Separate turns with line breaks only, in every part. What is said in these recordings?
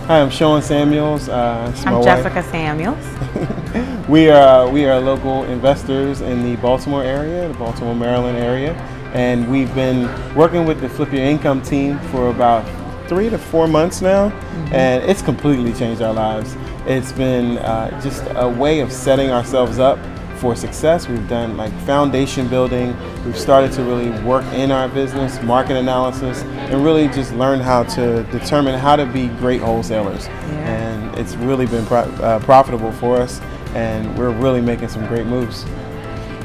Hi, I'm Shaun Samuels. It's my
I'm
wife.
Jessica Samuels.
We are local investors in the Baltimore area, the Baltimore, Maryland area, and we've been working with the Flip Your Income team for about 3 to 4 months now, and it's completely changed our lives. It's been just a way of setting ourselves up for success. We've done like foundation building. We've started to really work in our business, market analysis, and really just learn how to determine how to be great wholesalers. And it's really been profitable for us, and we're really making some great moves.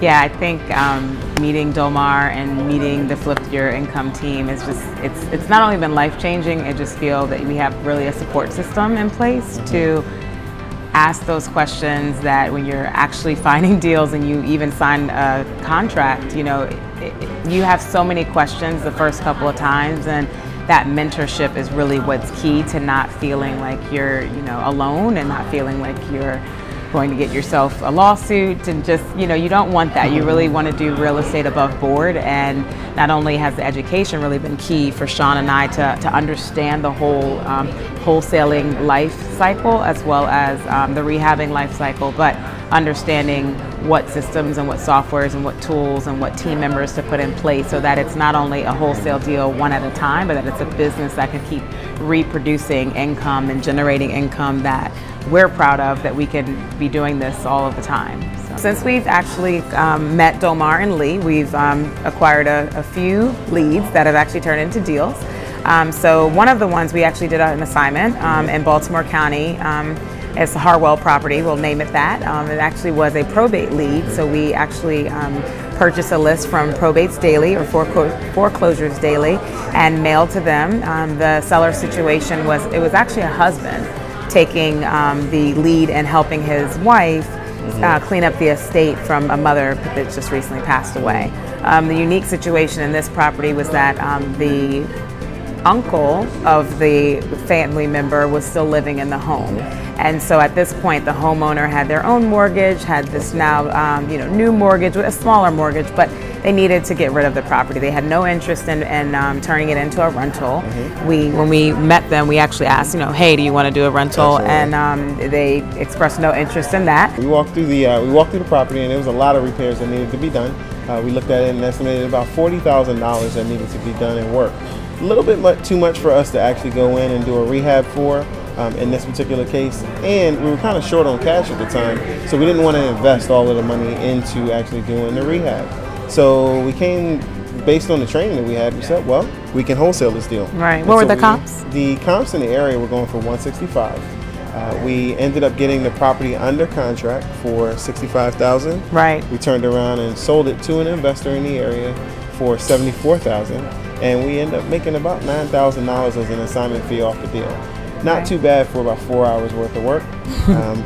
Yeah, I think meeting Domar and meeting the Flip Your Income team is just, it's not only been life-changing, I just feel that we have really a support system in place to ask those questions that when you're actually finding deals and you even sign a contract, you know, you have so many questions the first couple of times, and that mentorship is really what's key to not feeling like you're, you know, alone, and not feeling like you're going to get yourself a lawsuit, and just, you know, you don't want that. You really want to do real estate above board, and not only has the education really been key for Shaun and I to understand the whole wholesaling life cycle, as well as the rehabbing life cycle, but understanding what systems and what softwares and what tools and what team members to put in place, so that it's not only a wholesale deal one at a time, but that it's a business that can keep reproducing income and generating income that we're proud of, that we can be doing this all of the time. So, since we've actually met Domar and Lee, we've acquired a few leads that have actually turned into deals. So one of the ones we actually did an assignment in Baltimore County. It's the Harwell property, we'll name it that. It actually was a probate lead, so we actually purchased a list from Probates Daily, or Foreclosures Daily, and mailed to them. The seller situation was, it was actually a husband taking the lead and helping his wife clean up the estate from a mother that just recently passed away. The unique situation in this property was that the uncle of the family member was still living in the home. And so at this point, the homeowner had their own mortgage, had this now new mortgage, a smaller mortgage, but they needed to get rid of the property. They had no interest in turning it into a rental. When we met them, we actually asked, hey, do you want to do a rental? Absolutely. And they expressed no interest in that.
We walked through the property, and there was a lot of repairs that needed to be done. We looked at it and estimated about $40,000 that needed to be done in work. A little bit too much for us to actually go in and do a rehab for in this particular case, and we were kind of short on cash at the time, so we didn't want to invest all of the money into actually doing the rehab. So we came, based on the training that we had, we said, well, we can wholesale this deal.
Right. What were the comps?
The comps in the area were going for $165. We ended up getting the property under contract for $65,000.
Right.
We turned around and sold it to an investor in the area for $74,000, and we ended up making about $9,000 as an assignment fee off the deal. Not too bad for about 4 hours worth of work.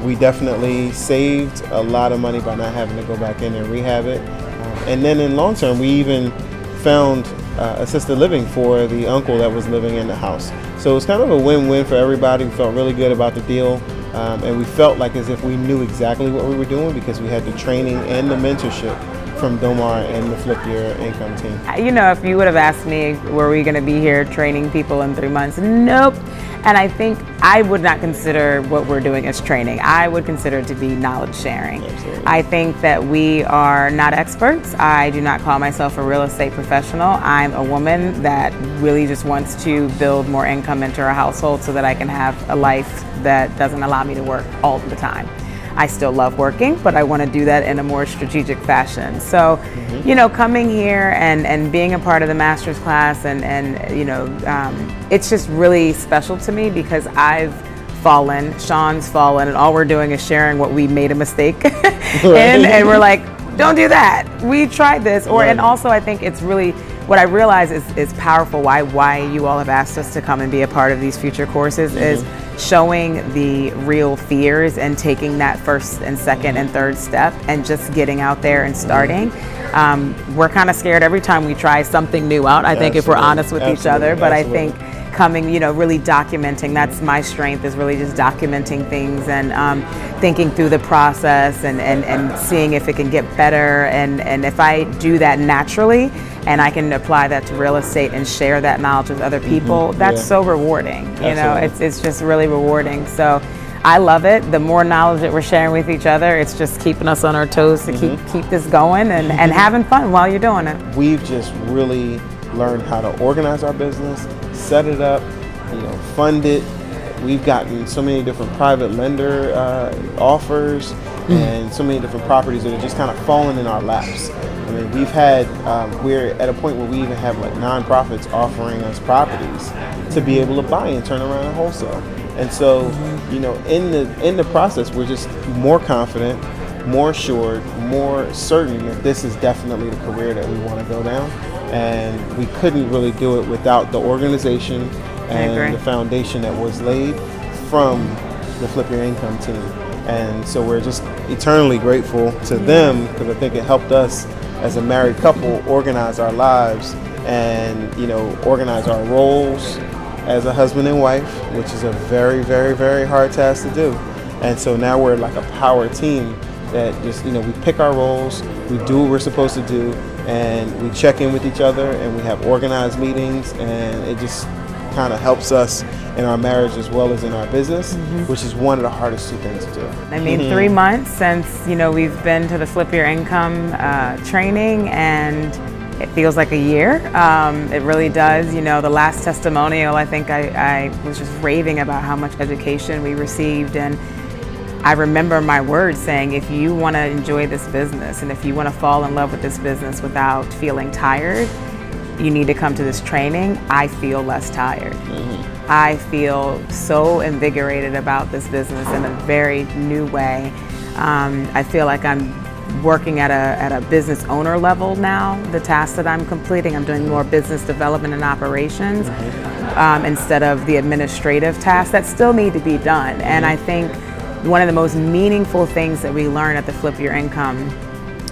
We definitely saved a lot of money by not having to go back in and rehab it. And then in long term, we even found assisted living for the uncle that was living in the house. So it was kind of a win-win for everybody. We felt really good about the deal. And we felt like as if we knew exactly what we were doing, because we had the training and the mentorship from Domar and the Flip Your Income team.
If you would have asked me, were we going to be here training people in 3 months? Nope. And I think I would not consider what we're doing as training. I would consider it to be knowledge sharing.
Absolutely.
I think that we are not experts. I do not call myself a real estate professional. I'm a woman that really just wants to build more income into our household so that I can have a life that doesn't allow me to work all the time. I still love working, but I want to do that in a more strategic fashion. So, coming here and being a part of the master's class and it's just really special to me, because I've fallen, Shaun's fallen, and all we're doing is sharing what we made a mistake in, and we're like, don't do that. We tried this. And also I think it's really, what I realize is powerful, why you all have asked us to come and be a part of these future courses, is showing the real fears and taking that first and second and third step and just getting out there and starting. We're kind of scared every time we try something new out, I think, if we're honest with each other, but I think coming, really documenting, that's my strength, is really just documenting things and thinking through the process and seeing if it can get better, and if I do that naturally, and I can apply that to real estate and share that knowledge with other people, that's so rewarding. You know, it's just really rewarding. So I love it. The more knowledge that we're sharing with each other, it's just keeping us on our toes to keep this going and having fun while you're doing it.
We've just really learned how to organize our business, set it up, you know, fund it. We've gotten so many different private lender offers and so many different properties that are just kind of falling in our laps. I mean, we've had, we're at a point where we even have like nonprofits offering us properties to be able to buy and turn around and wholesale. And so, you know, in the process, we're just more confident, more assured, more certain that this is definitely the career that we want to go down. And we couldn't really do it without the organization and the foundation that was laid from the Flip Your Income team. And so we're just eternally grateful to them, because I think it helped us as a married couple organize our lives and, you know, organize our roles as a husband and wife, which is a very, very, very hard task to do. And so now we're like a power team that just, you know, we pick our roles, we do what we're supposed to do, and we check in with each other, and we have organized meetings, and it just kind of helps us in our marriage as well as in our business, which is one of the hardest two things to do.
I mean, 3 months since, you know, we've been to the Flip Your Income training, and it feels like a year. It really does. You know, the last testimonial, I think I was just raving about how much education we received, and I remember my words saying, if you want to enjoy this business and if you want to fall in love with this business without feeling tired, you need to come to this training. I feel less tired. I feel so invigorated about this business in a very new way. I feel like I'm working at a business owner level now. The tasks that I'm completing, I'm doing more business development and operations instead of the administrative tasks that still need to be done. And I think one of the most meaningful things that we learned at the Flip Your Income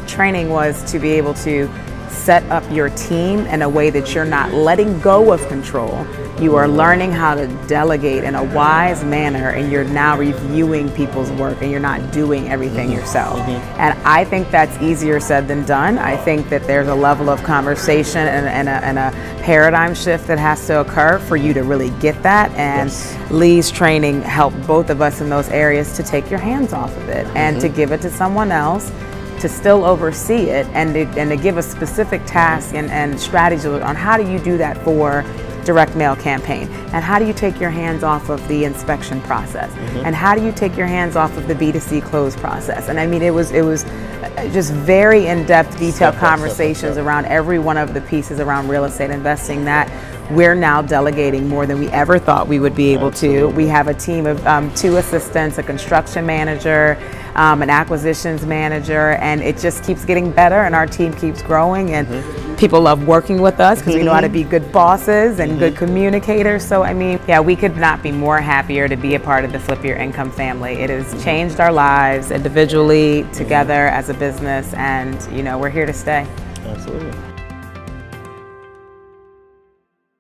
training was to be able to set up your team in a way that you're not letting go of control. You are learning how to delegate in a wise manner, and you're now reviewing people's work, and you're not doing everything yourself. And I think that's easier said than done. I think that there's a level of conversation and a paradigm shift that has to occur for you to really get that. And Lee's training helped both of us in those areas to take your hands off of it and to give it to someone else to still oversee it, and to give a specific task and strategy on how do you do that for direct mail campaign, and how do you take your hands off of the inspection process, and how do you take your hands off of the B2C close process. And I mean, it was just very in-depth, detailed conversations around every one of the pieces around real estate investing that we're now delegating more than we ever thought we would be able to. We have a team of 2 assistants, a construction manager, an acquisitions manager, and it just keeps getting better, and our team keeps growing, and people love working with us because we know how to be good bosses and good communicators. So I mean, yeah, we could not be more happier to be a part of the Flip Your Income family. It has changed our lives individually, together, as a business, and you know, we're here to stay.
Absolutely.